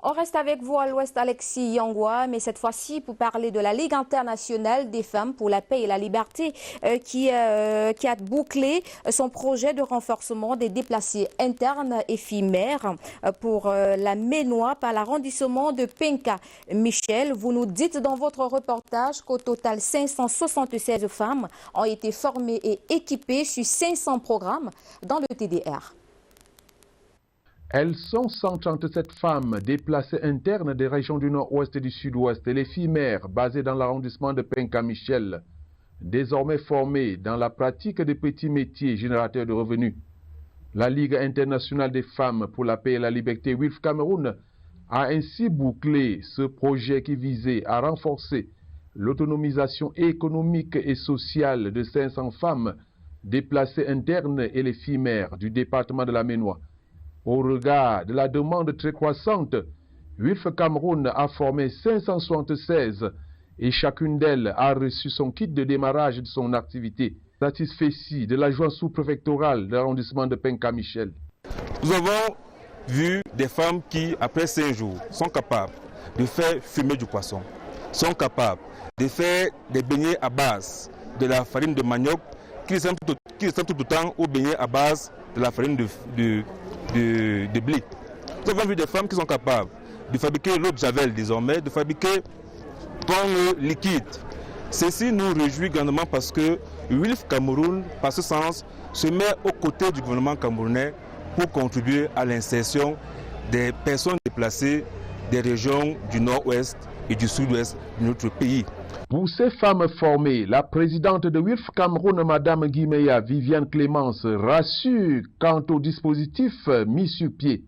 On reste avec vous à l'Ouest, Alexis Yangwa, mais cette fois-ci pour parler de la Ligue internationale des femmes pour la paix et la liberté qui a bouclé son projet de renforcement des déplacés internes éphémères pour la Ménois par l'arrondissement de Penka. Michel, vous nous dites dans votre reportage qu'au total 576 femmes ont été formées et équipées sur 500 programmes dans le TDR. Elles sont 137 femmes déplacées internes des régions du nord-ouest et du sud-ouest et les filles mères basées dans l'arrondissement de Penka-Michel, désormais formées dans la pratique des petits métiers générateurs de revenus. La Ligue internationale des femmes pour la paix et la liberté, WILF Cameroun, a ainsi bouclé ce projet qui visait à renforcer l'autonomisation économique et sociale de 500 femmes déplacées internes et les filles mères du département de la Ménois. Au regard de la demande très croissante, WILF Cameroun a formé 576 et chacune d'elles a reçu son kit de démarrage de son activité. Satisfait de l'adjoint sous-préfectoral de l'arrondissement de Penka-Michel. Nous avons vu des femmes qui, après 5 jours, sont capables de faire fumer du poisson, sont capables de faire des beignets à base de la farine de manioc, qui ressemblent tout autant aux beignets à base de la farine de blé. Nous avons vu des femmes qui sont capables de fabriquer l'eau de javel désormais, de fabriquer ton liquide. Ceci nous réjouit grandement parce que WILF Cameroun, par ce sens, se met aux côtés du gouvernement camerounais pour contribuer à l'insertion des personnes déplacées des régions du nord-ouest et du sud-ouest de notre pays. Pour ces femmes formées, la présidente de WILF Cameroun, Mme Guimeya Viviane Clémence, rassure quant au dispositif mis sur pied.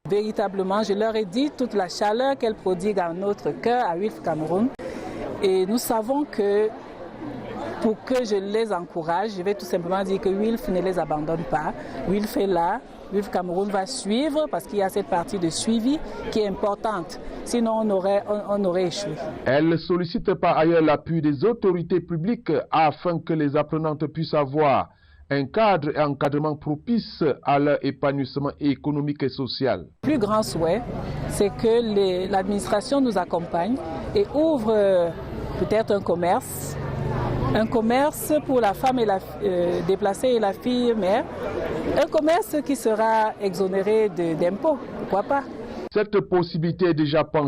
Véritablement, je leur ai dit toute la chaleur qu'elles prodiguent à notre cœur à WILF Cameroun. Et nous savons que pour que je les encourage, je vais tout simplement dire que WILF ne les abandonne pas. WILF est là, WILF Cameroun va suivre parce qu'il y a cette partie de suivi qui est importante. Sinon, on aurait échoué. Elle sollicite par ailleurs l'appui des autorités publiques afin que les apprenantes puissent avoir un cadre et encadrement propice à leur épanouissement économique et social. Le plus grand souhait, c'est que l'administration nous accompagne et ouvre peut-être un commerce pour la femme et déplacée et la fille mère, un commerce qui sera exonéré d'impôts, pourquoi pas. Cette possibilité est déjà pensée